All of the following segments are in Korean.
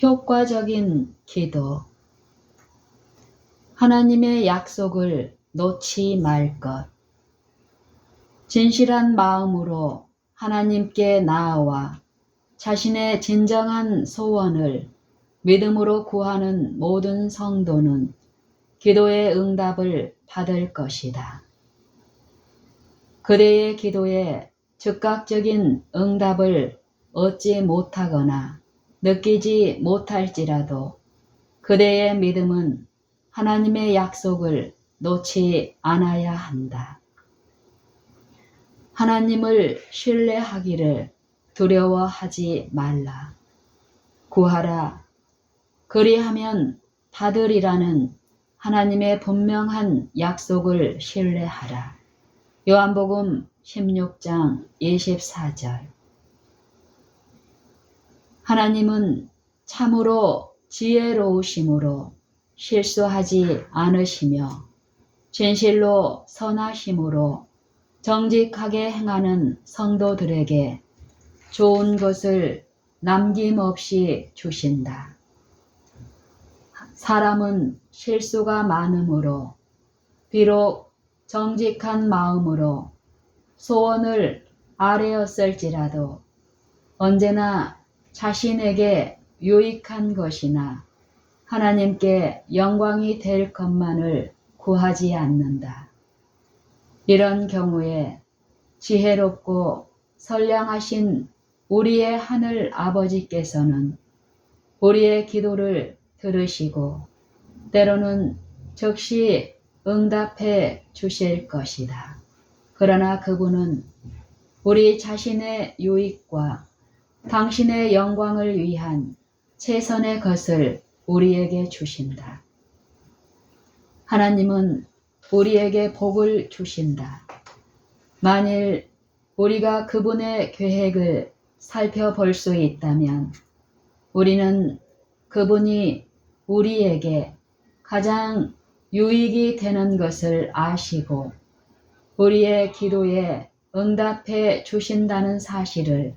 효과적인 기도. 하나님의 약속을 놓지 말 것. 진실한 마음으로 하나님께 나아와 자신의 진정한 소원을 믿음으로 구하는 모든 성도는 기도의 응답을 받을 것이다. 그대의 기도에 즉각적인 응답을 얻지 못하거나 느끼지 못할지라도 그대의 믿음은 하나님의 약속을 놓지 않아야 한다. 하나님을 신뢰하기를 두려워하지 말라. 구하라. 그리하면 받으리라는 하나님의 분명한 약속을 신뢰하라. 요한복음 16장 24절. 하나님은 참으로 지혜로우심으로 실수하지 않으시며 진실로 선하심으로 정직하게 행하는 성도들에게 좋은 것을 남김없이 주신다. 사람은 실수가 많으므로 비록 정직한 마음으로 소원을 아뢰었을지라도 언제나 자신에게 유익한 것이나 하나님께 영광이 될 것만을 구하지 않는다. 이런 경우에 지혜롭고 선량하신 우리의 하늘 아버지께서는 우리의 기도를 들으시고 때로는 즉시 응답해 주실 것이다. 그러나 그분은 우리 자신의 유익과 당신의 영광을 위한 최선의 것을 우리에게 주신다. 하나님은 우리에게 복을 주신다. 만일 우리가 그분의 계획을 살펴볼 수 있다면 우리는 그분이 우리에게 가장 유익이 되는 것을 아시고 우리의 기도에 응답해 주신다는 사실을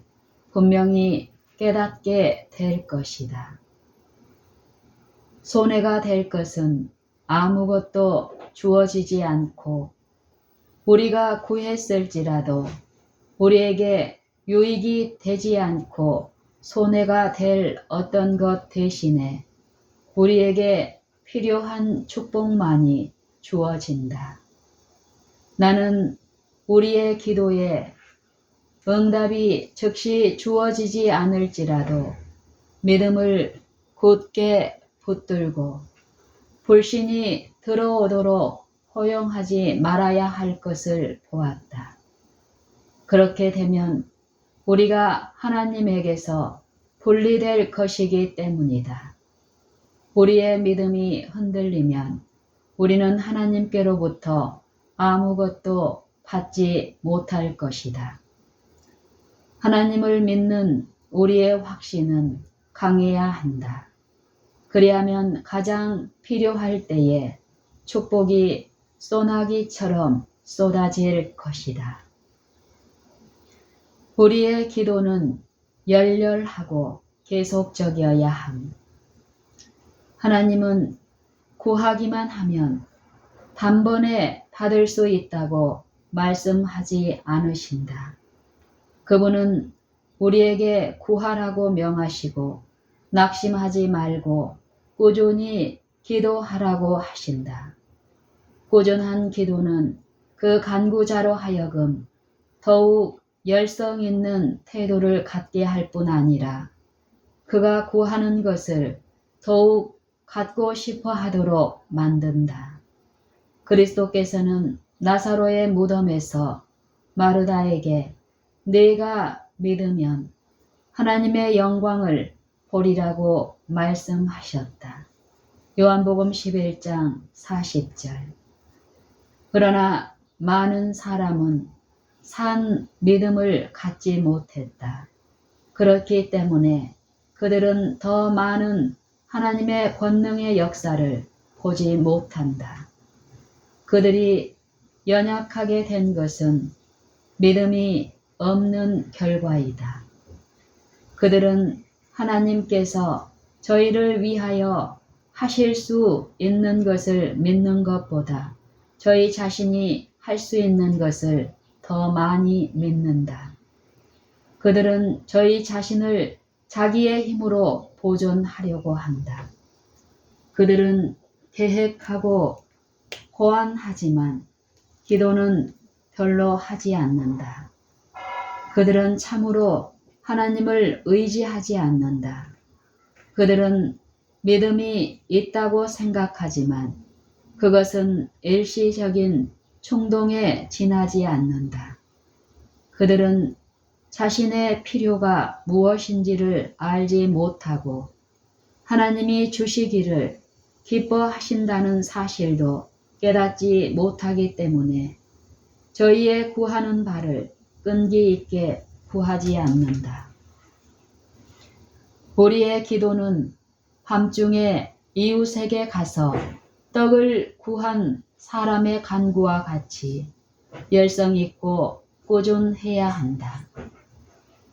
분명히 깨닫게 될 것이다. 손해가 될 것은 아무것도 주어지지 않고 우리가 구했을지라도 우리에게 유익이 되지 않고 손해가 될 어떤 것 대신에 우리에게 필요한 축복만이 주어진다. 나는 우리의 기도에 응답이 즉시 주어지지 않을지라도 믿음을 굳게 붙들고 불신이 들어오도록 허용하지 말아야 할 것을 보았다. 그렇게 되면 우리가 하나님에게서 분리될 것이기 때문이다. 우리의 믿음이 흔들리면 우리는 하나님께로부터 아무것도 받지 못할 것이다. 하나님을 믿는 우리의 확신은 강해야 한다. 그리하면 가장 필요할 때에 축복이 소나기처럼 쏟아질 것이다. 우리의 기도는 열렬하고 계속적이어야 함. 하나님은 구하기만 하면 단번에 받을 수 있다고 말씀하지 않으신다. 그분은 우리에게 구하라고 명하시고 낙심하지 말고 꾸준히 기도하라고 하신다. 꾸준한 기도는 그 간구자로 하여금 더욱 열성 있는 태도를 갖게 할 뿐 아니라 그가 구하는 것을 더욱 갖고 싶어 하도록 만든다. 그리스도께서는 나사로의 무덤에서 마르다에게 네가 믿으면 하나님의 영광을 보리라고 말씀하셨다. 요한복음 11장 40절. 그러나 많은 사람은 산 믿음을 갖지 못했다. 그렇기 때문에 그들은 더 많은 하나님의 권능의 역사를 보지 못한다. 그들이 연약하게 된 것은 믿음이 없는 결과이다. 그들은 하나님께서 저희를 위하여 하실 수 있는 것을 믿는 것보다 저희 자신이 할 수 있는 것을 더 많이 믿는다. 그들은 저희 자신을 자기의 힘으로 보존하려고 한다. 그들은 계획하고 고안하지만 기도는 별로 하지 않는다. 그들은 참으로 하나님을 의지하지 않는다. 그들은 믿음이 있다고 생각하지만 그것은 일시적인 충동에 지나지 않는다. 그들은 자신의 필요가 무엇인지를 알지 못하고 하나님이 주시기를 기뻐하신다는 사실도 깨닫지 못하기 때문에 저희의 구하는 바를 끈기 있게 구하지 않는다. 우리의 기도는 밤중에 이웃에게 가서 떡을 구한 사람의 간구와 같이 열성 있고 꾸준해야 한다.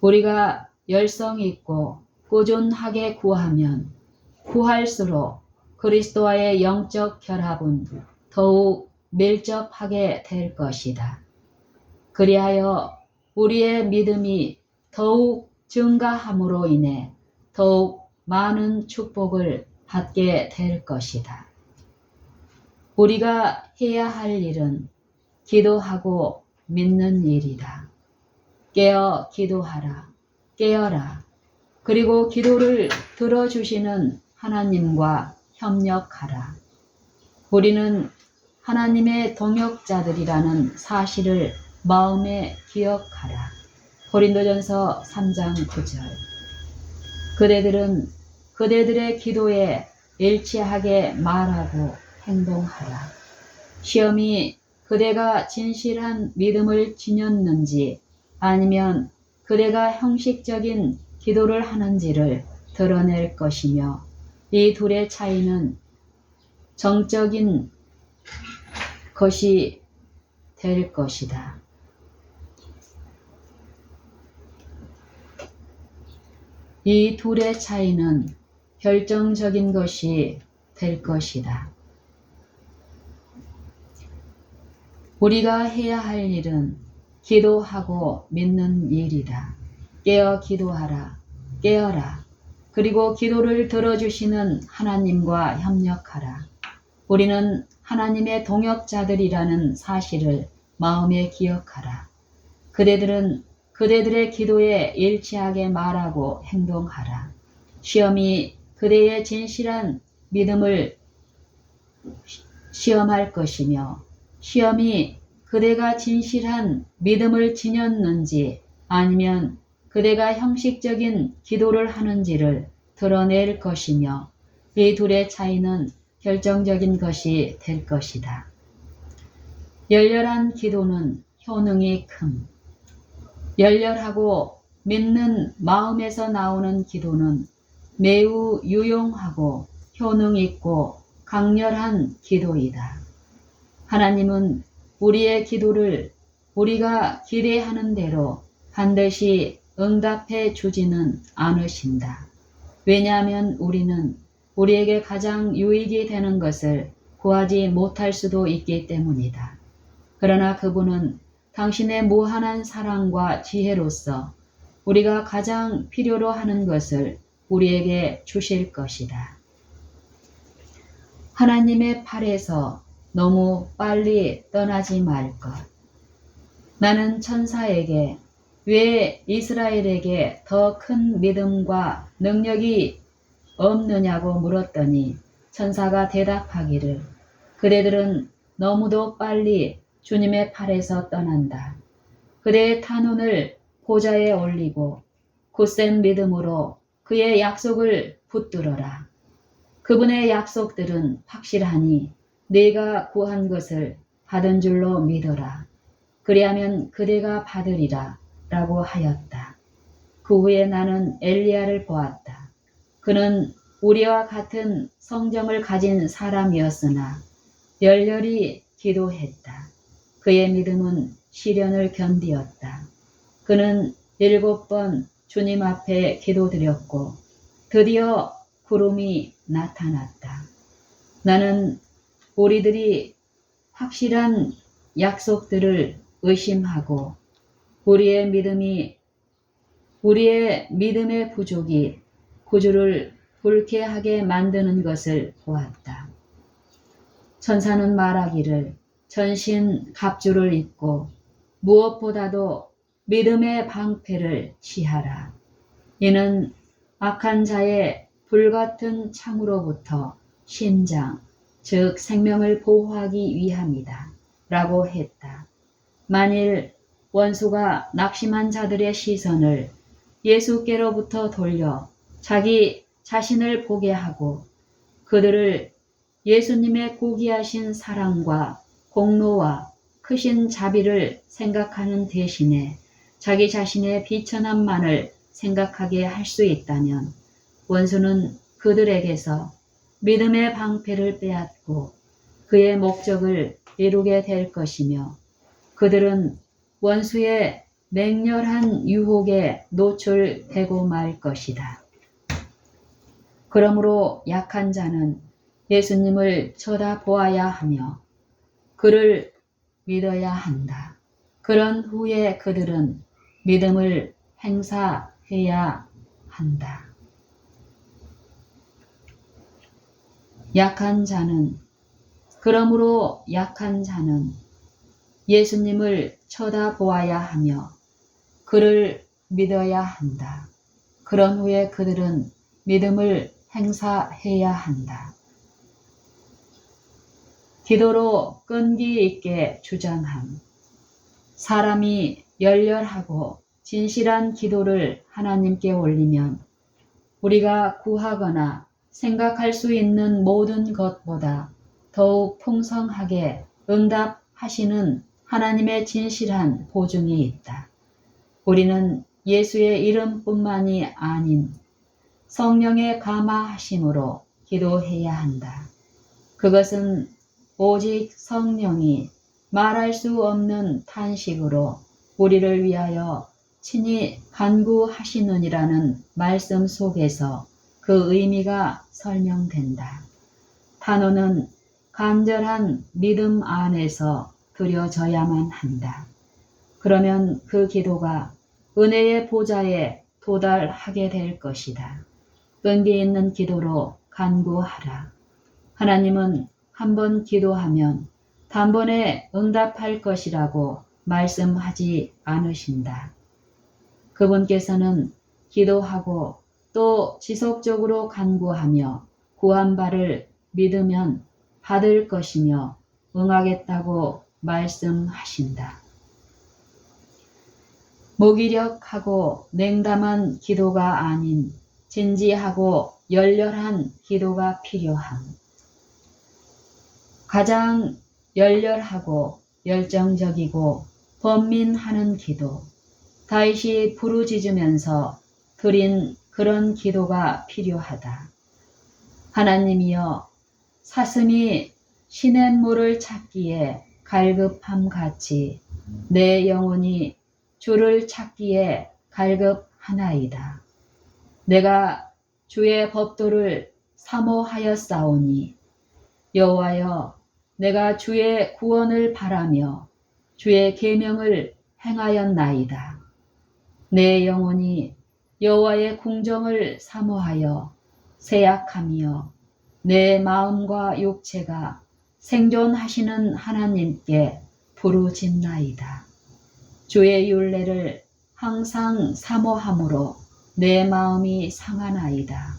우리가 열성 있고 꾸준하게 구하면 구할수록 그리스도와의 영적 결합은 더욱 밀접하게 될 것이다. 그리하여 우리의 믿음이 더욱 증가함으로 인해 더욱 많은 축복을 받게 될 것이다. 우리가 해야 할 일은 기도하고 믿는 일이다. 깨어 기도하라. 깨어라. 그리고 기도를 들어주시는 하나님과 협력하라. 우리는 하나님의 동역자들이라는 사실을 마음에 기억하라. 고린도전서 3장 9절. 그대들은 그대들의 기도에 일치하게 말하고 행동하라. 시험이 그대가 진실한 믿음을 지녔는지 아니면 그대가 형식적인 기도를 하는지를 드러낼 것이며 이 둘의 차이는 정적인 것이 될 것이다. 이 둘의 차이는 결정적인 것이 될 것이다. 우리가 해야 할 일은 기도하고 믿는 일이다. 깨어 기도하라. 깨어라. 그리고 기도를 들어주시는 하나님과 협력하라. 우리는 하나님의 동역자들이라는 사실을 마음에 기억하라. 그대들은 그대들의 기도에 일치하게 말하고 행동하라. 시험이 그대의 진실한 믿음을 시험할 것이며 시험이 그대가 진실한 믿음을 지녔는지 아니면 그대가 형식적인 기도를 하는지를 드러낼 것이며 이 둘의 차이는 결정적인 것이 될 것이다. 열렬한 기도는 효능이 큼. 열렬하고 믿는 마음에서 나오는 기도는 매우 유용하고 효능 있고 강렬한 기도이다. 하나님은 우리의 기도를 우리가 기대하는 대로 반드시 응답해 주지는 않으신다. 왜냐하면 우리는 우리에게 가장 유익이 되는 것을 구하지 못할 수도 있기 때문이다. 그러나 그분은 당신의 무한한 사랑과 지혜로서 우리가 가장 필요로 하는 것을 우리에게 주실 것이다. 하나님의 팔에서 너무 빨리 떠나지 말 것. 나는 천사에게 왜 이스라엘에게 더 큰 믿음과 능력이 없느냐고 물었더니 천사가 대답하기를 그대들은 너무도 빨리 주님의 팔에서 떠난다. 그대의 탄원을 보좌에 올리고 굳센 믿음으로 그의 약속을 붙들어라. 그분의 약속들은 확실하니 네가 구한 것을 받은 줄로 믿어라. 그리하면 그대가 받으리라 라고 하였다. 그 후에 나는 엘리야를 보았다. 그는 우리와 같은 성정을 가진 사람이었으나 열렬히 기도했다. 그의 믿음은 시련을 견디었다. 그는 7번 주님 앞에 기도드렸고 드디어 구름이 나타났다. 나는 우리들이 확실한 약속들을 의심하고 우리의 믿음의 부족이 구주를 불쾌하게 만드는 것을 보았다. 천사는 말하기를 전신갑주를 입고 무엇보다도 믿음의 방패를 취하라. 이는 악한 자의 불같은 창으로부터 심장, 즉 생명을 보호하기 위함이다. 라고 했다. 만일 원수가 낙심한 자들의 시선을 예수께로부터 돌려 자기 자신을 보게 하고 그들을 예수님의 고귀하신 사랑과 공로와 크신 자비를 생각하는 대신에 자기 자신의 비천함만을 생각하게 할 수 있다면 원수는 그들에게서 믿음의 방패를 빼앗고 그의 목적을 이루게 될 것이며 그들은 원수의 맹렬한 유혹에 노출되고 말 것이다. 그러므로 약한 자는 예수님을 쳐다보아야 하며 그를 믿어야 한다. 그런 후에 그들은 믿음을 행사해야 한다. 그러므로 약한 자는 예수님을 쳐다보아야 하며 그를 믿어야 한다. 그런 후에 그들은 믿음을 행사해야 한다. 기도로 끈기 있게 주장함. 사람이 열렬하고 진실한 기도를 하나님께 올리면 우리가 구하거나 생각할 수 있는 모든 것보다 더욱 풍성하게 응답하시는 하나님의 진실한 보증이 있다. 우리는 예수의 이름뿐만이 아닌 성령의 감화하심으로 기도해야 한다. 그것은 오직 성령이 말할 수 없는 탄식으로 우리를 위하여 친히 간구하시느니라는 말씀 속에서 그 의미가 설명된다. 단어는 간절한 믿음 안에서 드려져야만 한다. 그러면 그 기도가 은혜의 보좌에 도달하게 될 것이다. 끈기 있는 기도로 간구하라. 하나님은 한번 기도하면 단번에 응답할 것이라고 말씀하지 않으신다. 그분께서는 기도하고 또 지속적으로 간구하며 구한 바를 믿으면 받을 것이며 응하겠다고 말씀하신다. 무기력하고 냉담한 기도가 아닌 진지하고 열렬한 기도가 필요함. 가장 열렬하고 열정적이고 번민하는 기도, 다윗이 부르짖으면서 드린 그런 기도가 필요하다. 하나님이여, 사슴이 시냇물을 찾기에 갈급함 같이 내 영혼이 주를 찾기에 갈급하나이다. 내가 주의 법도를 사모하였사오니 여호와여, 내가 주의 구원을 바라며 주의 계명을 행하였나이다. 내 영혼이 여호와의 궁정을 사모하여 세약하며 내 마음과 육체가 생존하시는 하나님께 부르짖나이다. 주의 율례를 항상 사모함으로 내 마음이 상하나이다.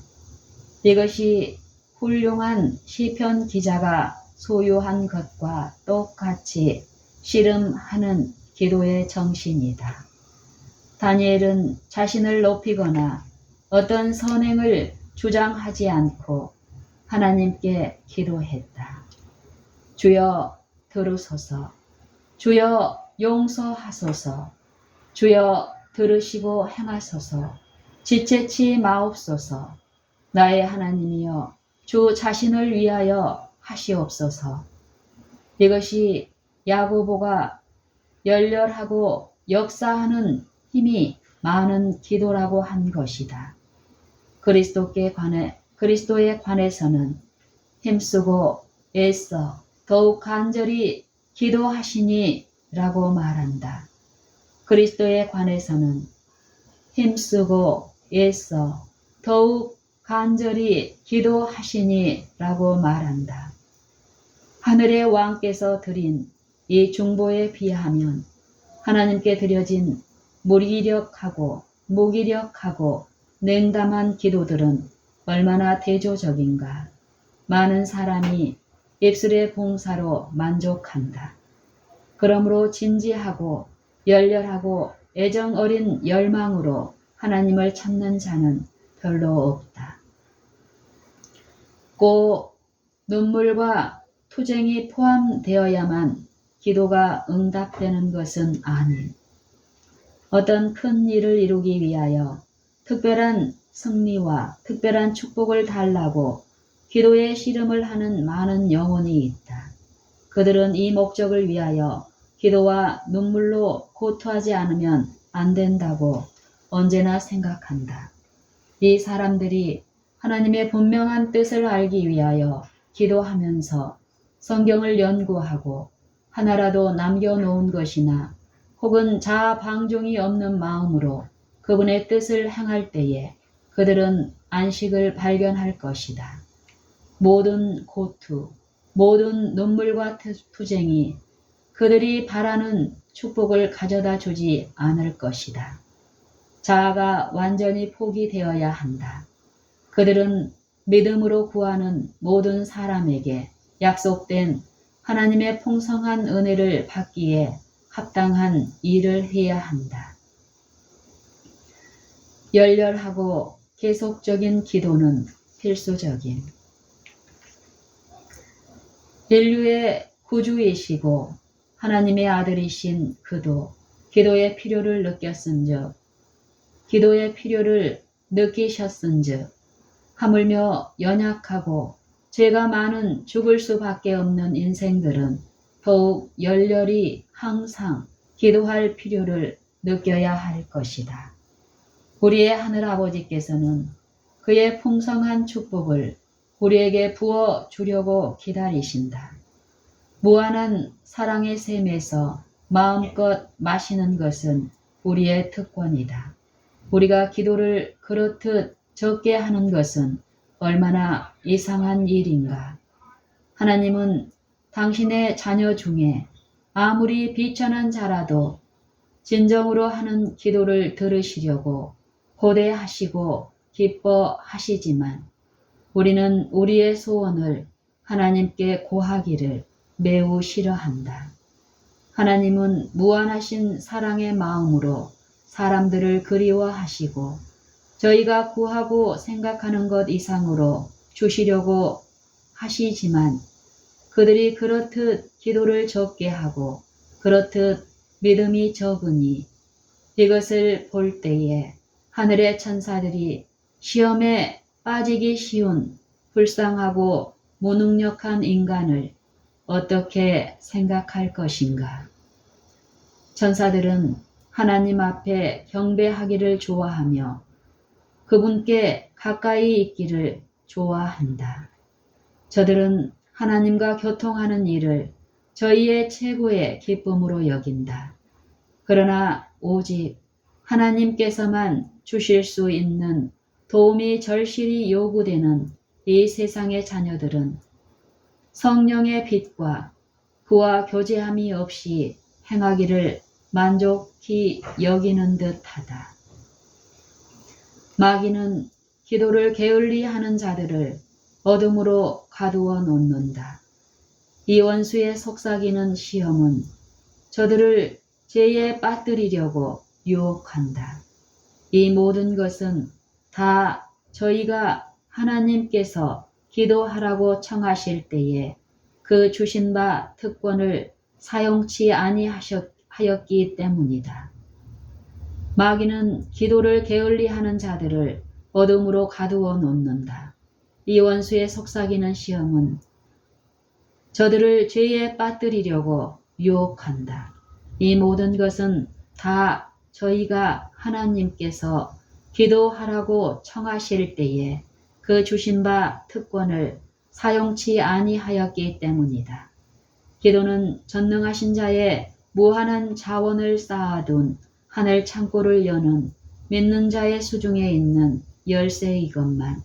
이것이 훌륭한 시편 기자가 소유한 것과 똑같이 씨름하는 기도의 정신이다. 다니엘은 자신을 높이거나 어떤 선행을 주장하지 않고 하나님께 기도했다. 주여 들으소서, 주여 용서하소서, 주여 들으시고 행하소서, 지체치 마옵소서, 나의 하나님이여 주 자신을 위하여 하시옵소서. 이것이 야고보가 열렬하고 역사하는 힘이 많은 기도라고 한 것이다. 그리스도께 관해 그리스도에 관해서는 힘쓰고 애써 더욱 간절히 기도하시니 라고 말한다. 그리스도에 관해서는 힘쓰고 애써 더욱 간절히 기도하시니 라고 말한다. 하늘의 왕께서 드린 이 중보에 비하면 하나님께 드려진 무기력하고 무기력하고 냉담한 기도들은 얼마나 대조적인가. 많은 사람이 입술의 봉사로 만족한다. 그러므로 진지하고 열렬하고 애정 어린 열망으로 하나님을 찾는 자는 별로 없다. 꼭 눈물과 투쟁이 포함되어야만 기도가 응답되는 것은 아닌, 어떤 큰 일을 이루기 위하여 특별한 승리와 특별한 축복을 달라고 기도의 씨름을 하는 많은 영혼이 있다. 그들은 이 목적을 위하여 기도와 눈물로 고투하지 않으면 안 된다고 언제나 생각한다. 이 사람들이 하나님의 분명한 뜻을 알기 위하여 기도하면서 성경을 연구하고 하나라도 남겨놓은 것이나 혹은 자아 방종이 없는 마음으로 그분의 뜻을 행할 때에 그들은 안식을 발견할 것이다. 모든 고투, 모든 눈물과 투쟁이 그들이 바라는 축복을 가져다 주지 않을 것이다. 자아가 완전히 포기되어야 한다. 그들은 믿음으로 구하는 모든 사람에게 약속된 하나님의 풍성한 은혜를 받기에 합당한 일을 해야 한다. 열렬하고 계속적인 기도는 필수적인, 인류의 구주이시고 하나님의 아들이신 그도 기도의 필요를 느꼈은즉, 기도의 필요를 느끼셨은즉 하물며 연약하고 죄가 많은 죽을 수밖에 없는 인생들은 더욱 열렬히 항상 기도할 필요를 느껴야 할 것이다. 우리의 하늘아버지께서는 그의 풍성한 축복을 우리에게 부어 주려고 기다리신다. 무한한 사랑의 샘에서 마음껏 마시는 것은 우리의 특권이다. 우리가 기도를 그렇듯 적게 하는 것은 얼마나 이상한 일인가. 하나님은 당신의 자녀 중에 아무리 비천한 자라도 진정으로 하는 기도를 들으시려고 고대하시고 기뻐하시지만 우리는 우리의 소원을 하나님께 고하기를 매우 싫어한다. 하나님은 무한하신 사랑의 마음으로 사람들을 그리워하시고 저희가 구하고 생각하는 것 이상으로 주시려고 하시지만 그들이 그렇듯 기도를 적게 하고 그렇듯 믿음이 적으니 이것을 볼 때에 하늘의 천사들이 시험에 빠지기 쉬운 불쌍하고 무능력한 인간을 어떻게 생각할 것인가. 천사들은 하나님 앞에 경배하기를 좋아하며 그분께 가까이 있기를 좋아한다. 저들은 하나님과 교통하는 일을 저희의 최고의 기쁨으로 여긴다. 그러나 오직 하나님께서만 주실 수 있는 도움이 절실히 요구되는 이 세상의 자녀들은 성령의 빛과 그와 교제함이 없이 행하기를 만족히 여기는 듯하다. 마귀는 기도를 게을리하는 자들을 어둠으로 가두어 놓는다. 이 원수의 속삭이는 시험은 저들을 죄에 빠뜨리려고 유혹한다. 이 모든 것은 다 저희가 하나님께서 기도하라고 청하실 때에 그 주신 바 특권을 사용치 아니하였기 때문이다. 마귀는 기도를 게을리하는 자들을 어둠으로 가두어 놓는다. 이 원수의 속삭이는 시험은 저들을 죄에 빠뜨리려고 유혹한다. 이 모든 것은 다 저희가 하나님께서 기도하라고 청하실 때에 그 주신 바 특권을 사용치 아니하였기 때문이다. 기도는 전능하신 자의 무한한 자원을 쌓아둔 하늘 창고를 여는 믿는 자의 수중에 있는 열쇠이건만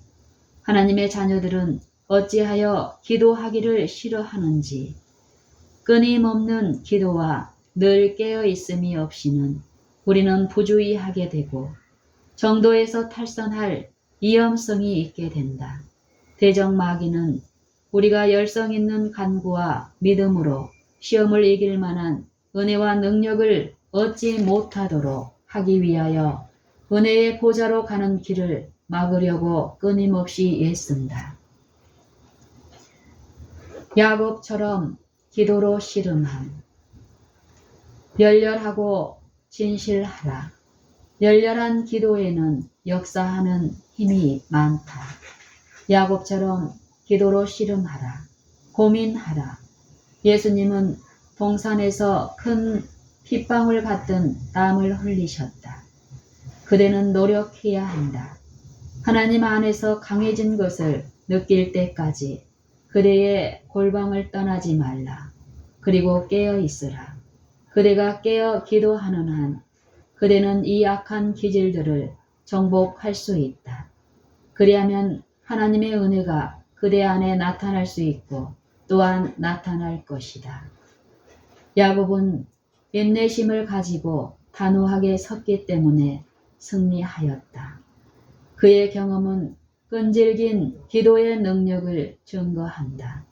하나님의 자녀들은 어찌하여 기도하기를 싫어하는지 끊임없는 기도와 늘 깨어있음이 없이는 우리는 부주의하게 되고 정도에서 탈선할 위험성이 있게 된다. 대적 마귀는 우리가 열성 있는 간구와 믿음으로 시험을 이길 만한 은혜와 능력을 얻지 못하도록 하기 위하여 은혜의 보좌로 가는 길을 막으려고 끊임없이 애쓴다. 야곱처럼 기도로 씨름함. 열렬하고 진실하라. 열렬한 기도에는 역사하는 힘이 많다. 야곱처럼 기도로 씨름하라. 고민하라. 예수님은 동산에서 큰 핏방울 같은 땀을 흘리셨다. 그대는 노력해야 한다. 하나님 안에서 강해진 것을 느낄 때까지 그대의 골방을 떠나지 말라. 그리고 깨어 있으라. 그대가 깨어 기도하는 한 그대는 이 악한 기질들을 정복할 수 있다. 그리하면 하나님의 은혜가 그대 안에 나타날 수 있고 또한 나타날 것이다. 야곱은 인내심을 가지고 단호하게 섰기 때문에 승리하였다. 그의 경험은 끈질긴 기도의 능력을 증거한다.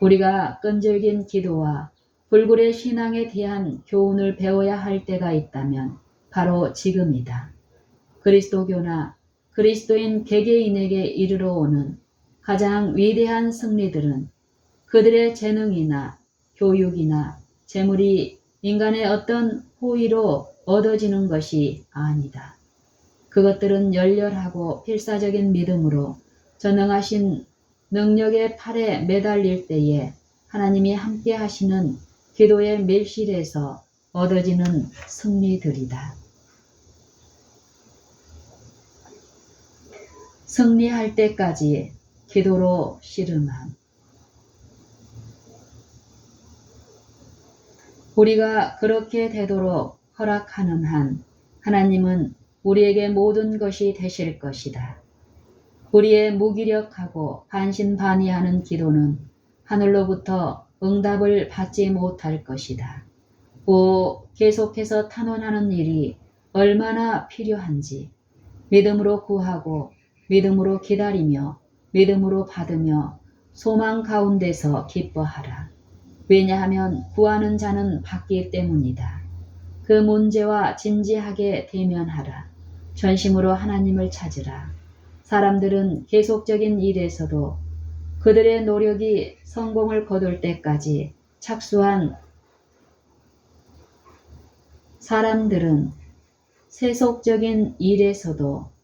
우리가 끈질긴 기도와 불굴의 신앙에 대한 교훈을 배워야 할 때가 있다면 바로 지금이다. 그리스도교나 그리스도인 개개인에게 이르러 오는 가장 위대한 승리들은 그들의 재능이나 교육이나 재물이 인간의 어떤 호의로 얻어지는 것이 아니다. 그것들은 열렬하고 필사적인 믿음으로 전능하신 능력의 팔에 매달릴 때에 하나님이 함께 하시는 기도의 밀실에서 얻어지는 승리들이다. 승리할 때까지 기도로 씨름함. 우리가 그렇게 되도록 허락하는 한 하나님은 우리에게 모든 것이 되실 것이다. 우리의 무기력하고 반신반의하는 기도는 하늘로부터 응답을 받지 못할 것이다. 계속해서 탄원하는 일이 얼마나 필요한지 믿음으로 구하고 믿음으로 기다리며 믿음으로 받으며 소망 가운데서 기뻐하라. 왜냐하면 구하는 자는 받기 때문이다. 그 문제와 진지하게 대면하라. 전심으로 하나님을 찾으라. 사람들은 계속적인 일에서도 그들의 노력이 성공을 거둘 때까지 사람들은 세속적인 일에서도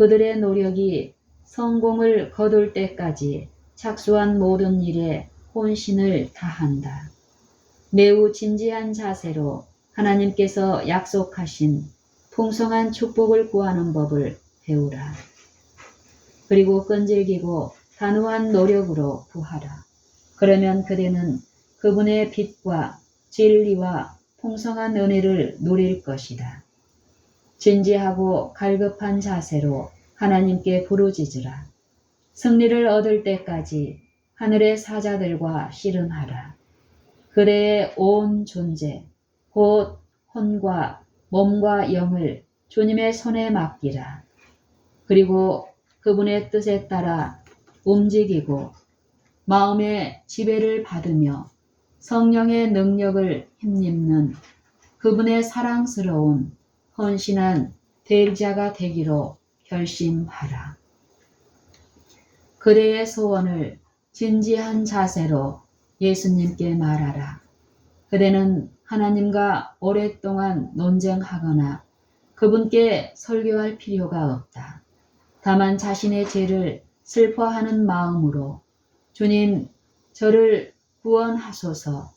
그들의 노력이 성공을 거둘 때까지 착수한 모든 일에 혼신을 다한다. 매우 진지한 자세로 하나님께서 약속하신 풍성한 축복을 구하는 법을 배우라. 그리고 끈질기고 단호한 노력으로 구하라. 그러면 그대는 그분의 빛과 진리와 풍성한 은혜를 누릴 것이다. 진지하고 갈급한 자세로 하나님께 부르짖으라. 승리를 얻을 때까지 하늘의 사자들과 씨름하라. 그대의 온 존재, 곧 혼과 몸과 영을 주님의 손에 맡기라. 그리고 그분의 뜻에 따라 움직이고 마음의 지배를 받으며 성령의 능력을 힘입는 그분의 사랑스러운 헌신한 대리자가 되기로 결심하라. 그대의 소원을 진지한 자세로 예수님께 말하라. 그대는 하나님과 오랫동안 논쟁하거나 그분께 설교할 필요가 없다. 다만 자신의 죄를 슬퍼하는 마음으로 주님, 저를 구원하소서.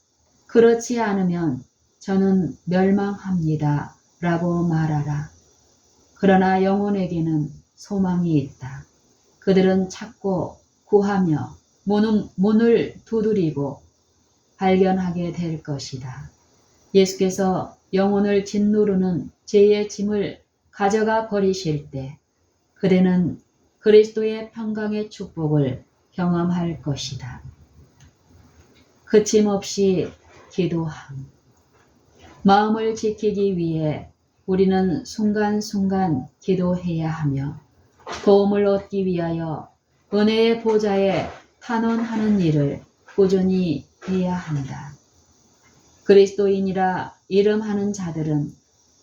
그렇지 않으면 저는 멸망합니다. 라고 말하라. 그러나 영혼에게는 소망이 있다. 그들은 찾고 구하며 문을 두드리고 발견하게 될 것이다. 예수께서 영혼을 짓누르는 죄의 짐을 가져가 버리실 때 그대는 그리스도의 평강의 축복을 경험할 것이다. 그침없이 기도함. 마음을 지키기 위해 우리는 순간순간 기도해야 하며 도움을 얻기 위하여 은혜의 보좌에 탄원하는 일을 꾸준히 해야 한다. 그리스도인이라 이름하는 자들은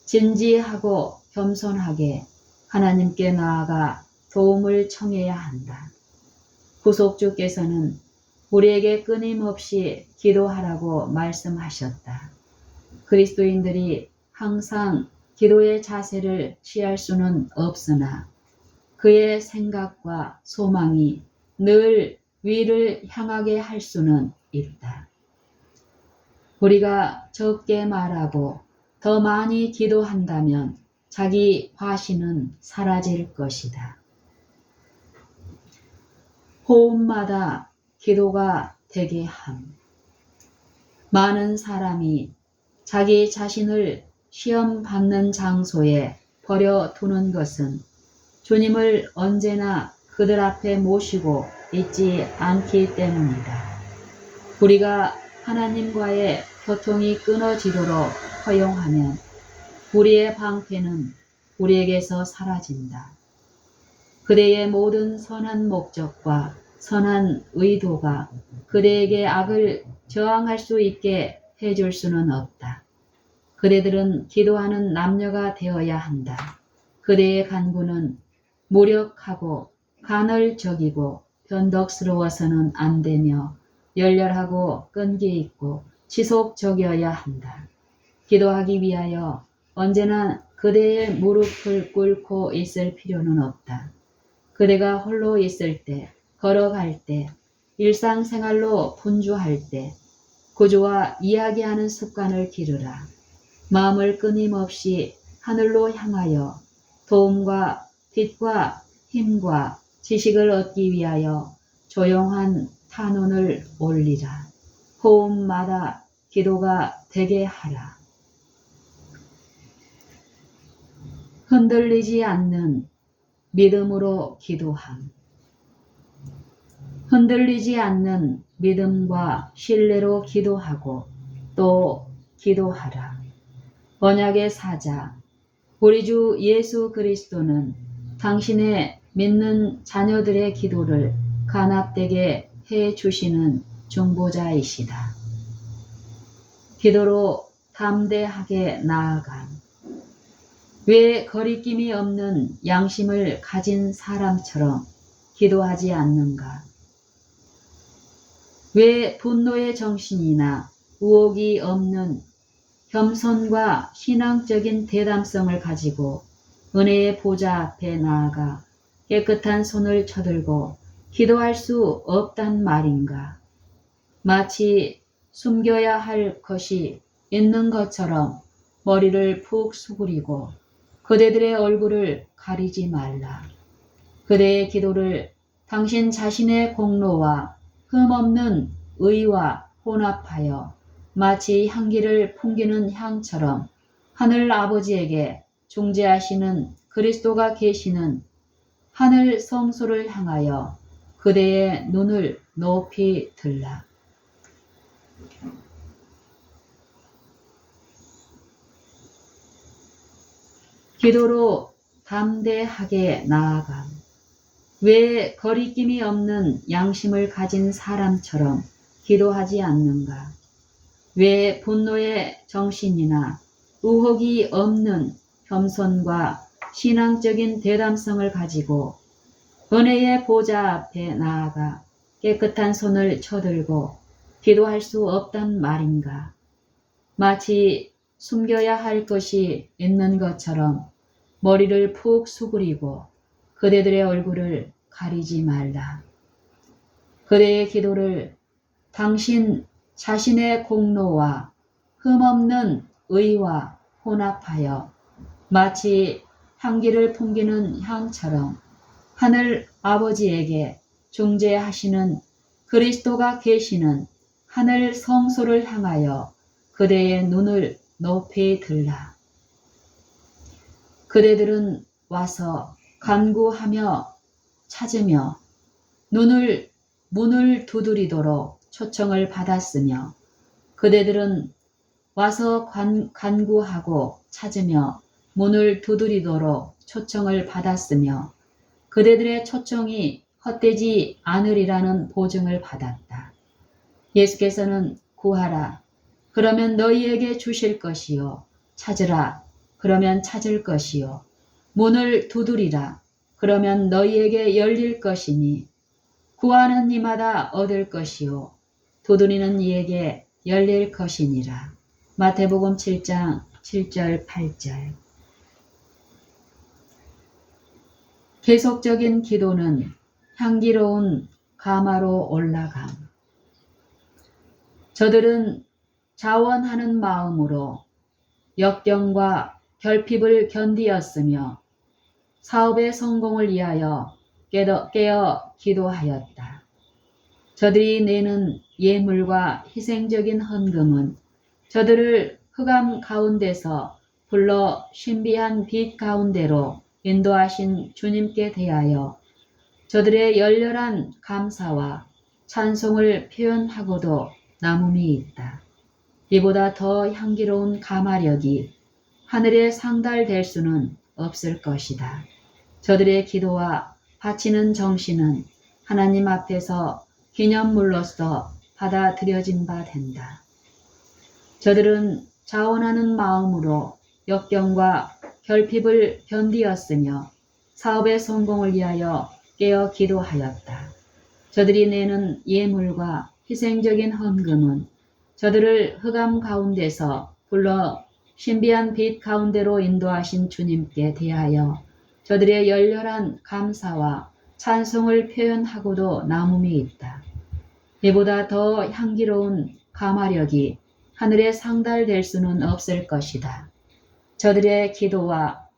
진지하고 겸손하게 하나님께 나아가 도움을 청해야 한다. 구속주께서는 우리에게 끊임없이 기도하라고 말씀하셨다. 그리스도인들이 항상 기도의 자세를 취할 수는 없으나 그의 생각과 소망이 늘 위를 향하게 할 수는 있다. 우리가 적게 말하고 더 많이 기도한다면 자기 화신은 사라질 것이다. 호흡마다 기도가 되게 함. 많은 사람이 자기 자신을 시험 받는 장소에 버려두는 것은 주님을 언제나 그들 앞에 모시고 있지 않기 때문이다. 우리가 하나님과의 교통이 끊어지도록 허용하면 우리의 방패는 우리에게서 사라진다. 그대의 모든 선한 목적과 선한 의도가 그대에게 악을 저항할 수 있게 해줄 수는 없다. 그대들은 기도하는 남녀가 되어야 한다. 그대의 간구는 무력하고 간헐적이고 변덕스러워서는 안 되며 열렬하고 끈기 있고 지속적이어야 한다. 기도하기 위하여 언제나 그대의 무릎을 꿇고 있을 필요는 없다. 그대가 홀로 있을 때, 걸어갈 때, 일상생활로 분주할 때 구주와 이야기하는 습관을 기르라. 마음을 끊임없이 하늘로 향하여 도움과 빛과 힘과 지식을 얻기 위하여 조용한 탄원을 올리라. 호흡마다 기도가 되게 하라. 흔들리지 않는 믿음으로 기도함. 흔들리지 않는 믿음과 신뢰로 기도하고 또 기도하라. 언약의 사자, 우리 주 예수 그리스도는 당신의 믿는 자녀들의 기도를 간합되게 해 주시는 중보자이시다. 기도로 담대하게 나아감. 왜 거리낌이 없는 양심을 가진 사람처럼 기도하지 않는가? 왜 분노의 정신이나 우혹이 없는 겸손과 신앙적인 대담성을 가지고 은혜의 보좌 앞에 나아가 깨끗한 손을 쳐들고 기도할 수 없단 말인가? 마치 숨겨야 할 것이 있는 것처럼 머리를 푹 수그리고 그대들의 얼굴을 가리지 말라. 그대의 기도를 당신 자신의 공로와 흠없는 의와 혼합하여 마치 향기를 풍기는 향처럼 하늘 아버지에게 중재하시는 그리스도가 계시는 하늘 성소를 향하여 그대의 눈을 높이 들라. 기도로 담대하게 나아감. 왜 거리낌이 없는 양심을 가진 사람처럼 기도하지 않는가? 왜 분노의 정신이나 의혹이 없는 겸손과 신앙적인 대담성을 가지고 은혜의 보좌 앞에 나아가 깨끗한 손을 쳐들고 기도할 수 없단 말인가? 마치 숨겨야 할 것이 있는 것처럼 머리를 푹 수그리고 그대들의 얼굴을 가리지 말라. 그대의 기도를 당신 자신의 공로와 흠없는 의와 혼합하여 마치 향기를 풍기는 향처럼 하늘 아버지에게 중재하시는 그리스도가 계시는 하늘 성소를 향하여 그대의 눈을 높이 들라. 그대들은 와서 간구하며 찾으며 문을 두드리도록 초청을 받았으며 그대들은 와서 간구하고 찾으며 문을 두드리도록 초청을 받았으며 그대들의 초청이 헛되지 않으리라는 보증을 받았다. 예수께서는 구하라. 그러면 너희에게 주실 것이요. 찾으라. 그러면 찾을 것이요. 문을 두드리라. 그러면 너희에게 열릴 것이니 구하는 이마다 얻을 것이요. 두드리는 이에게 열릴 것이니라. 마태복음 7장 7절 8절. 계속적인 기도는 향기로운 가마로 올라감. 저들은 자원하는 마음으로 역경과 결핍을 견디었으며 사업의 성공을 위하여 깨어 기도하였다. 저들이 내는 예물과 희생적인 헌금은 저들을 흑암 가운데서 불러 신비한 빛 가운데로 인도하신 주님께 대하여 저들의 열렬한 감사와 찬송을 표현하고도 남음이 있다. 이보다 더 향기로운 가마력이 하늘에 상달될 수는 없을 것이다. 저들의 기도와 바치는 정신은 하나님 앞에서 기념물로서 받아들여진 바 된다. 저들은 자원하는 마음으로 역경과 결핍을 견디었으며 사업의 성공을 위하여 깨어 기도하였다. 저들이 내는 예물과 희생적인 헌금은 저들을 흑암 가운데서 불러 신비한 빛 가운데로 인도하신 주님께 대하여 저들의 열렬한 감사와 찬송을 표현하고도 남음이 있다. 이보다 더 향기로운 가마력이 하늘에 상달될 수는 없을 것이다. 저들의 기도와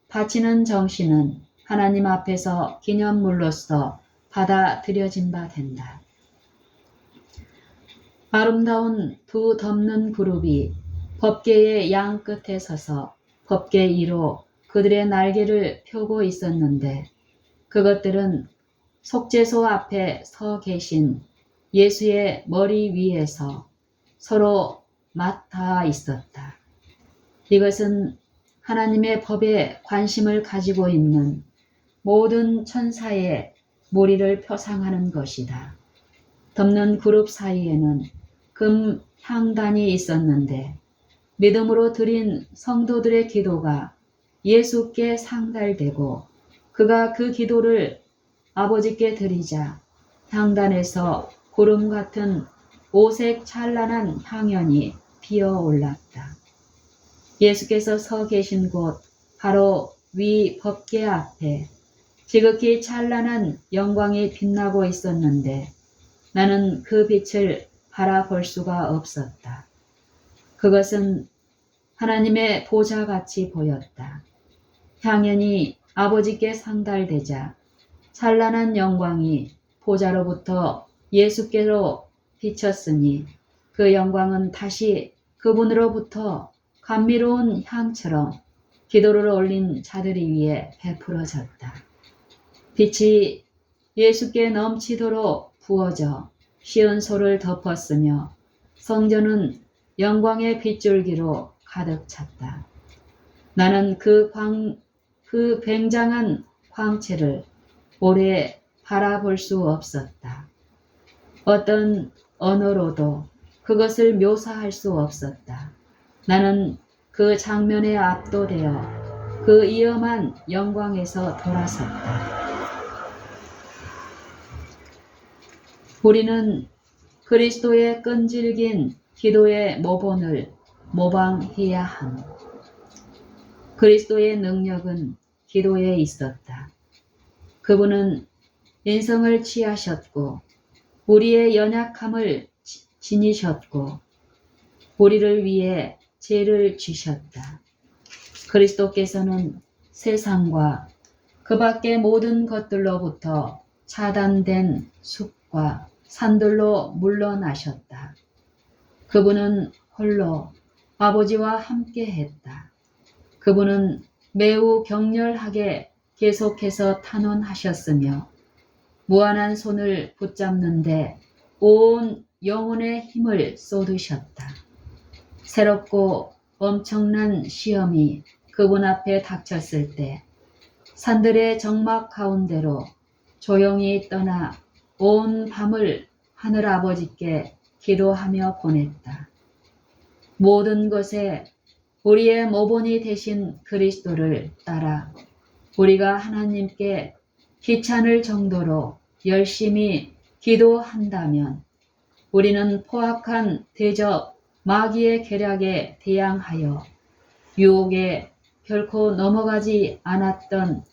바치는 정신은 하나님 앞에서 기념물로서 받아들여진 바 된다. 아름다운 두 덮는 그룹이 법궤의 양 끝에 서서 법궤 위로 그들의 날개를 펴고 있었는데 그것들은 속죄소 앞에 서 계신 예수의 머리 위에서 서로 맞닿아 있었다. 이것은 하나님의 법에 관심을 가지고 있는 모든 천사의 무리를 표상하는 것이다. 덮는 그룹 사이에는 금 향단이 있었는데 믿음으로 드린 성도들의 기도가 예수께 상달되고 그가 그 기도를 아버지께 드리자 향단에서 구름 같은 오색 찬란한 향연이 피어올랐다. 예수께서 서 계신 곳 바로 위 법궤 앞에 지극히 찬란한 영광이 빛나고 있었는데 나는 그 빛을 바라볼 수가 없었다. 그것은 하나님의 보좌같이 보였다. 향연이 아버지께 상달되자 찬란한 영광이 보좌로부터 예수께로 비쳤으니 그 영광은 다시 그분으로부터 감미로운 향처럼 기도를 올린 자들이 위해 베풀어졌다. 빛이 예수께 넘치도록 부어져 시은소를 덮었으며 성전은 영광의 빗줄기로 가득 찼다. 나는 그 굉장한 광채를 오래 바라볼 수 없었다. 어떤 언어로도 그것을 묘사할 수 없었다. 나는 그 장면에 압도되어 그 위엄한 영광에서 돌아섰다. 우리는 그리스도의 끈질긴 기도의 모본을 모방해야 함. 그리스도의 능력은 기도에 있었다. 그분은 인성을 취하셨고 우리의 연약함을 지니셨고 우리를 위해 죄를 지셨다. 그리스도께서는 세상과 그 밖의 모든 것들로부터 차단된 숲과 산들로 물러나셨다. 그분은 홀로 아버지와 함께 했다. 그분은 매우 격렬하게 계속해서 탄원하셨으며 무한한 손을 붙잡는데 온 영혼의 힘을 쏟으셨다. 새롭고 엄청난 시험이 그분 앞에 닥쳤을 때 산들의 정막 가운데로 조용히 떠나 온 밤을 하늘 아버지께 기도하며 보냈다. 모든 것에 우리의 모본이 되신 그리스도를 따라 우리가 하나님께 귀찮을 정도로 열심히 기도한다면 우리는 포악한 대적 마귀의 계략에 대항하여 유혹에 결코 넘어가지 않았던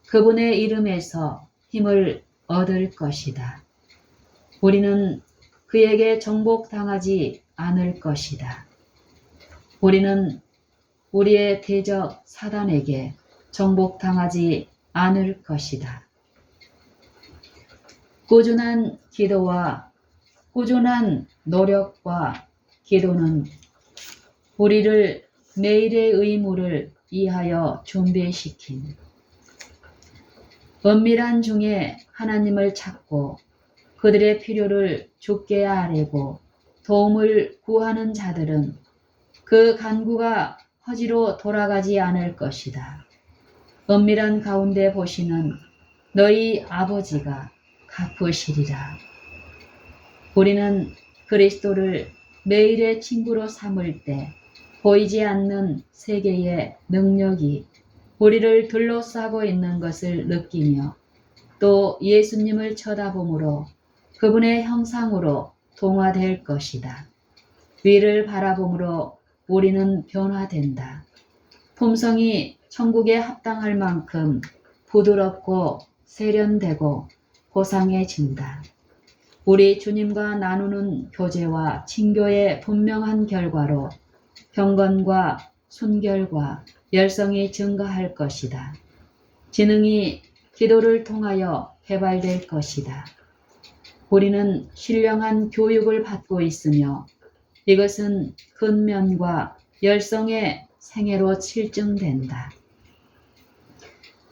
그분의 이름에서 힘을 얻을 것이다. 우리는 그에게 정복당하지 않을 것이다. 우리는 우리의 대적 사단에게 정복당하지 않을 것이다. 꾸준한 기도와 꾸준한 노력과 기도는 우리를 매일의 의무를 이하여 준비시킨 은밀한 중에 하나님을 찾고 그들의 필요를 주께 아뢰고 도움을 구하는 자들은 그 간구가 허지로 돌아가지 않을 것이다. 은밀한 가운데 보시는 너희 아버지가 갚으시리라. 우리는 그리스도를 매일의 친구로 삼을 때 보이지 않는 세계의 능력이 우리를 둘러싸고 있는 것을 느끼며 또 예수님을 쳐다보므로 그분의 형상으로 동화될 것이다. 위를 바라보므로 우리는 변화된다. 품성이 천국에 합당할 만큼 부드럽고 세련되고 고상해진다. 우리 주님과 나누는 교제와 친교의 분명한 결과로 경건과 순결과 열성이 증가할 것이다. 지능이 기도를 통하여 개발될 것이다. 우리는 신령한 교육을 받고 있으며 이것은 근면과 열성의 생애로 칠증된다.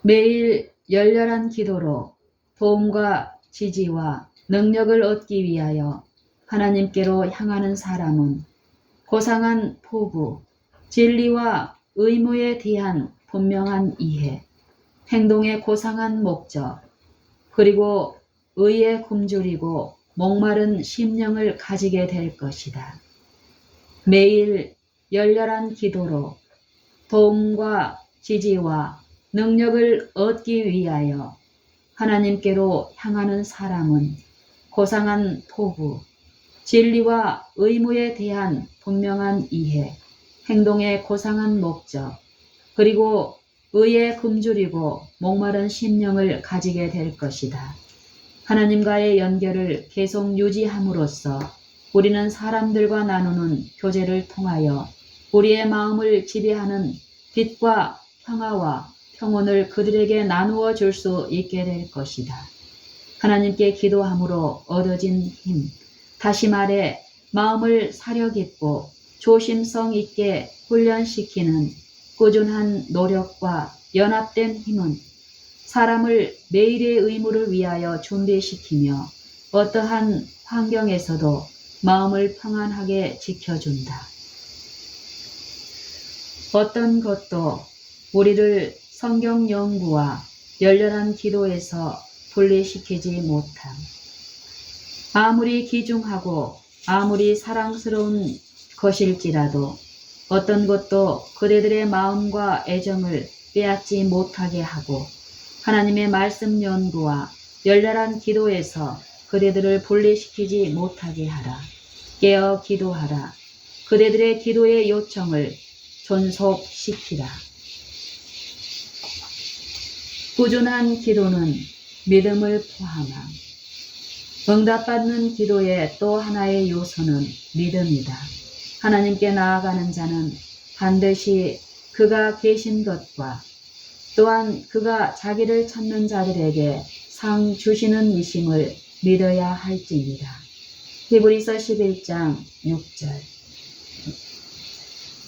매일 열렬한 기도로 도움과 지지와 능력을 얻기 위하여 하나님께로 향하는 사람은 고상한 포부, 진리와 의무에 대한 분명한 이해, 행동의 고상한 목적, 그리고 의에 굶주리고 목마른 심령을 가지게 될 것이다. 매일 열렬한 기도로 도움과 지지와 능력을 얻기 위하여 하나님께로 향하는 사람은 고상한 포부, 진리와 의무에 대한 분명한 이해, 행동의 고상한 목적, 그리고 의에 굶주리고 목마른 심령을 가지게 될 것이다. 하나님과의 연결을 계속 유지함으로써 우리는 사람들과 나누는 교제를 통하여 우리의 마음을 지배하는 빛과 평화와 평온을 그들에게 나누어 줄 수 있게 될 것이다. 하나님께 기도함으로 얻어진 힘, 다시 말해 마음을 사려 깊고 조심성 있게 훈련시키는 꾸준한 노력과 연합된 힘은 사람을 매일의 의무를 위하여 준비시키며 어떠한 환경에서도 마음을 평안하게 지켜준다. 어떤 것도 우리를 성경 연구와 열렬한 기도에서 분리시키지 못함. 아무리 귀중하고 아무리 사랑스러운 것일지라도 어떤 것도 그대들의 마음과 애정을 빼앗지 못하게 하고 하나님의 말씀 연구와 열렬한 기도에서 그대들을 분리시키지 못하게 하라. 깨어 기도하라. 그대들의 기도의 요청을 존속시키라. 꾸준한 기도는 믿음을 포함함. 응답받는 기도의 또 하나의 요소는 믿음이다. 하나님께 나아가는 자는 반드시 그가 계신 것과 또한 그가 자기를 찾는 자들에게 상 주시는 이심을 믿어야 할지니라. 히브리서 11장 6절.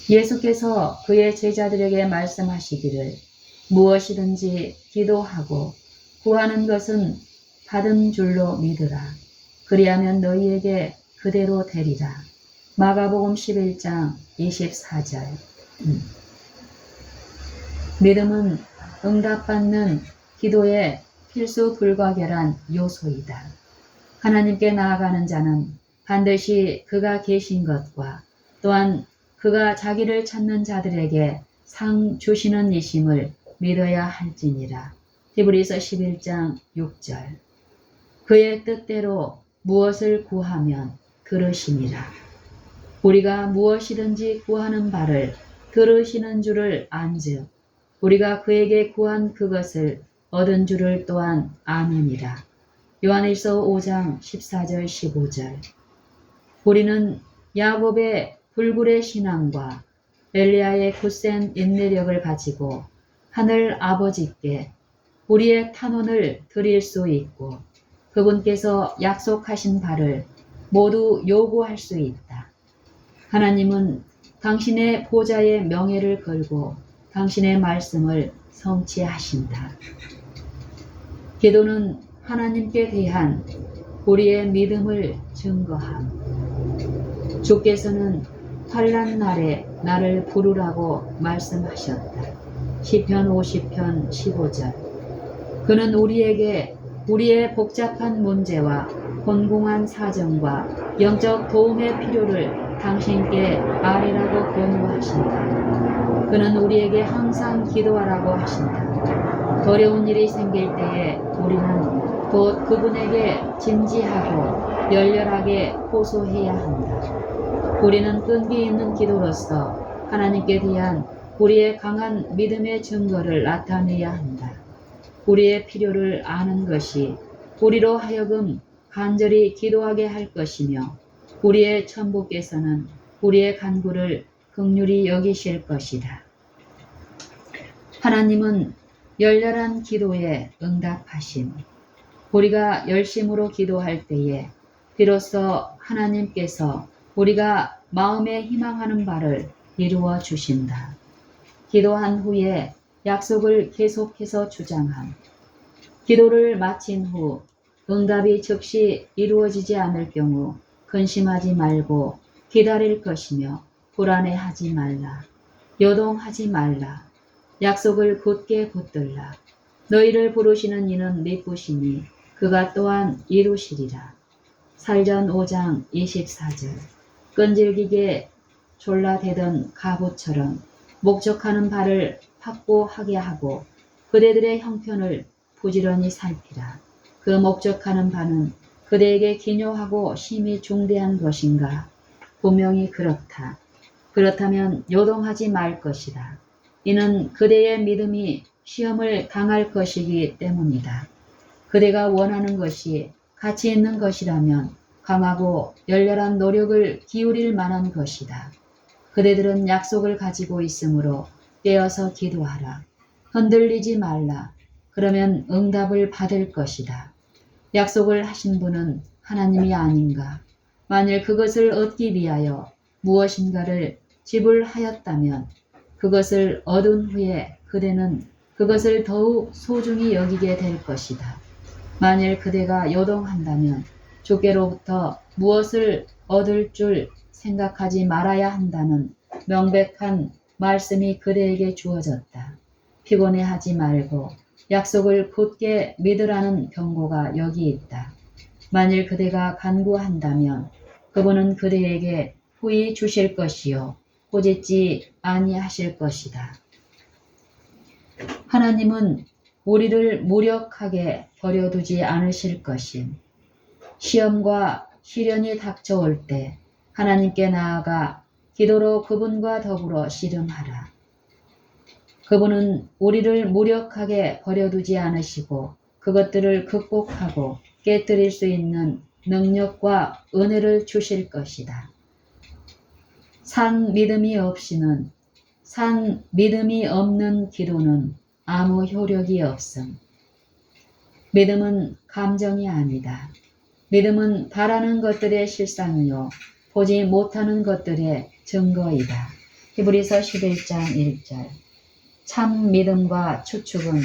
예수께서 그의 제자들에게 말씀하시기를 무엇이든지 기도하고 구하는 것은 받은 줄로 믿으라. 그리하면 너희에게 그대로 되리라. 마가복음 11장 24절. 믿음은 응답받는 기도의 필수 불가결한 요소이다. 하나님께 나아가는 자는 반드시 그가 계신 것과 또한 그가 자기를 찾는 자들에게 상 주시는 이심을 믿어야 할지니라. 히브리서 11장 6절. 그의 뜻대로 무엇을 구하면 들으시니라. 우리가 무엇이든지 구하는 바를 들으시는 줄을 안즉 우리가 그에게 구한 그것을 얻은 줄을 또한 아느니라. 요한일서 5장 14절 15절. 우리는 야곱의 불굴의 신앙과 엘리야의 굳센 인내력을 가지고 하늘 아버지께 우리의 탄원을 드릴 수 있고 그분께서 약속하신 바를 모두 요구할 수 있다. 하나님은 당신의 보좌의 명예를 걸고 당신의 말씀을 성취하신다. 기도는 하나님께 대한 우리의 믿음을 증거함. 주께서는 환난 날에 나를 부르라고 말씀하셨다. 시편 50편 15절. 그는 우리에게 우리의 복잡한 문제와 곤궁한 사정과 영적 도움의 필요를 당신께 아뢰라고 권유하신다. 그는 우리에게 항상 기도하라고 하신다. 어려운 일이 생길 때에 우리는 곧 그분에게 진지하고 열렬하게 호소해야 한다. 우리는 끈기 있는 기도로서 하나님께 대한 우리의 강한 믿음의 증거를 나타내야 한다. 우리의 필요를 아는 것이 우리로 하여금 간절히 기도하게 할 것이며 우리의 천부께서는 우리의 간구를 긍휼히 여기실 것이다. 하나님은 열렬한 기도에 응답하심. 우리가 열심으로 기도할 때에 비로소 하나님께서 우리가 마음에 희망하는 바를 이루어 주신다. 기도한 후에 약속을 계속해서 주장함. 기도를 마친 후 응답이 즉시 이루어지지 않을 경우 근심하지 말고 기다릴 것이며 불안해하지 말라. 요동하지 말라. 약속을 굳게 붙들라. 너희를 부르시는 이는 미쁘시니 그가 또한 이루시리라. 살전 5장 24절. 끈질기게 졸라대던 가부처럼 목적하는 바를 확고하게 하고 그대들의 형편을 부지런히 살피라. 그 목적하는 바는 그대에게 기묘하고 심히 중대한 것인가? 분명히 그렇다. 그렇다면 요동하지 말 것이다. 이는 그대의 믿음이 시험을 당할 것이기 때문이다. 그대가 원하는 것이 가치 있는 것이라면 강하고 열렬한 노력을 기울일 만한 것이다. 그대들은 약속을 가지고 있으므로 깨어서 기도하라. 흔들리지 말라. 그러면 응답을 받을 것이다. 약속을 하신 분은 하나님이 아닌가? 만일 그것을 얻기 위하여 무엇인가를 지불하였다면 그것을 얻은 후에 그대는 그것을 더욱 소중히 여기게 될 것이다. 만일 그대가 요동한다면 주께로부터 무엇을 얻을 줄 생각하지 말아야 한다는 명백한 말씀이 그대에게 주어졌다. 피곤해하지 말고 약속을 굳게 믿으라는 경고가 여기 있다. 만일 그대가 간구한다면 그분은 그대에게 후히 주실 것이요 꾸짖지 아니하실 것이다. 하나님은 우리를 무력하게 버려두지 않으실 것임. 시험과 시련이 닥쳐올 때 하나님께 나아가 기도로 그분과 더불어 씨름하라. 그분은 우리를 무력하게 버려두지 않으시고 그것들을 극복하고 깨뜨릴 수 있는 능력과 은혜를 주실 것이다. 산 믿음이 없는 기도는 아무 효력이 없음. 믿음은 감정이 아니다. 믿음은 바라는 것들의 실상이요 보지 못하는 것들의 증거이다. 히브리서 11장 1절. 참 믿음과 추측은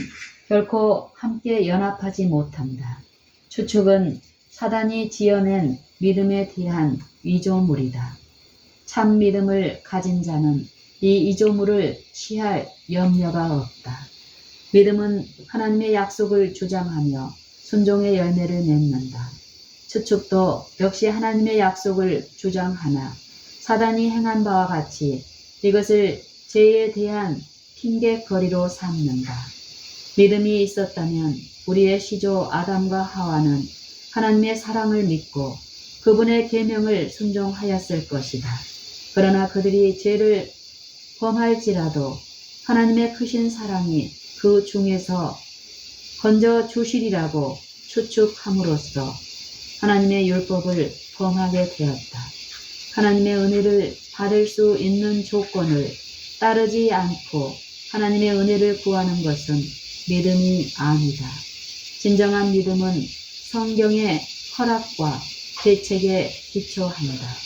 결코 함께 연합하지 못한다. 추측은 사단이 지어낸 믿음에 대한 위조물이다. 참 믿음을 가진 자는 이 위조물을 취할 염려가 없다. 믿음은 하나님의 약속을 주장하며 순종의 열매를 맺는다. 추측도 역시 하나님의 약속을 주장하나 사단이 행한 바와 같이 이것을 죄에 대한 핑계거리로 삼는다. 믿음이 있었다면 우리의 시조 아담과 하와는 하나님의 사랑을 믿고 그분의 계명을 순종하였을 것이다. 그러나 그들이 죄를 범할지라도 하나님의 크신 사랑이 그 중에서 건져 주시리라고 추측함으로써 하나님의 율법을 범하게 되었다. 하나님의 은혜를 받을 수 있는 조건을 따르지 않고 하나님의 은혜를 구하는 것은 믿음이 아니다. 진정한 믿음은 성경의 허락과 대책에 기초한다.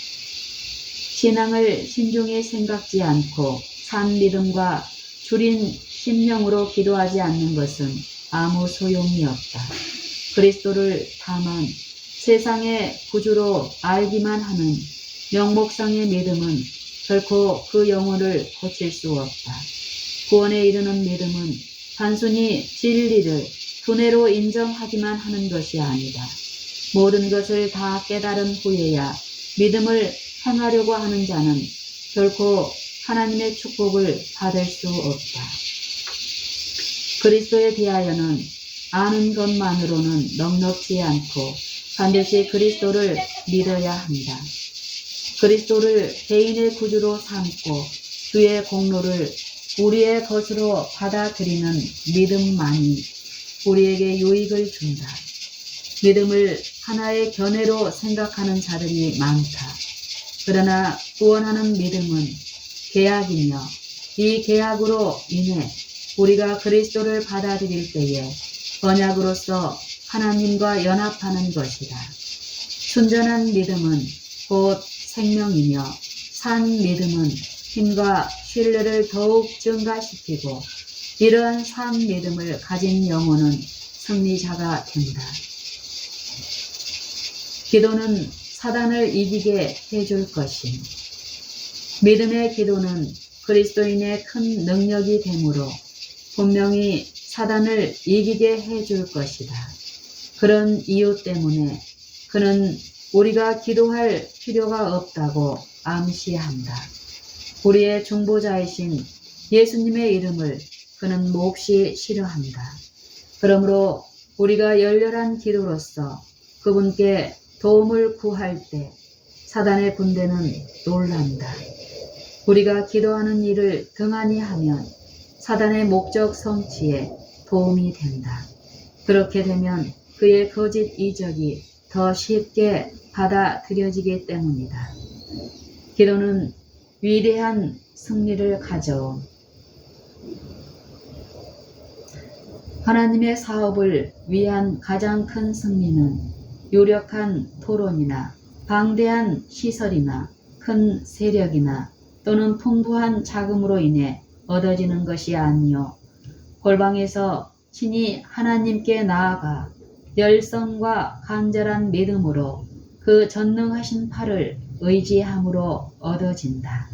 신앙을 신중히 생각지 않고 산 믿음과 줄인 심령으로 기도하지 않는 것은 아무 소용이 없다. 그리스도를 다만 세상의 구주로 알기만 하는 명목상의 믿음은 결코 그 영혼을 고칠 수 없다. 구원에 이르는 믿음은 단순히 진리를 두뇌로 인정하기만 하는 것이 아니다. 모든 것을 다 깨달은 후에야 믿음을 행하려고 하는 자는 결코 하나님의 축복을 받을 수 없다. 그리스도에 대하여는 아는 것만으로는 넉넉지 않고 반드시 그리스도를 믿어야 한다. 그리스도를 개인의 구주로 삼고 주의 공로를 우리의 것으로 받아들이는 믿음만이 우리에게 유익을 준다. 믿음을 하나의 견해로 생각하는 자들이 많다. 그러나 구원하는 믿음은 계약이며 이 계약으로 인해 우리가 그리스도를 받아들일 때에 언약으로서 하나님과 연합하는 것이다. 순전한 믿음은 곧 생명이며 산 믿음은 힘과 신뢰를 더욱 증가시키고 이러한 산 믿음을 가진 영혼은 승리자가 된다. 기도는 사단을 이기게 해줄 것임. 믿음의 기도는 그리스도인의 큰 능력이 되므로 분명히 사단을 이기게 해줄 것이다. 그런 이유 때문에 그는 우리가 기도할 필요가 없다고 암시한다. 우리의 중보자이신 예수님의 이름을 그는 몹시 싫어한다. 그러므로 우리가 열렬한 기도로서 그분께 도움을 구할 때 사단의 군대는 놀란다. 우리가 기도하는 일을 등한히 하면 사단의 목적 성취에 도움이 된다. 그렇게 되면 그의 거짓 이적이 더 쉽게 받아들여지기 때문이다. 기도는 위대한 승리를 가져옴. 하나님의 사업을 위한 가장 큰 승리는 유력한 토론이나 방대한 시설이나 큰 세력이나 또는 풍부한 자금으로 인해 얻어지는 것이 아니요 골방에서 친히 하나님께 나아가 열성과 간절한 믿음으로 그 전능하신 팔을 의지함으로 얻어진다.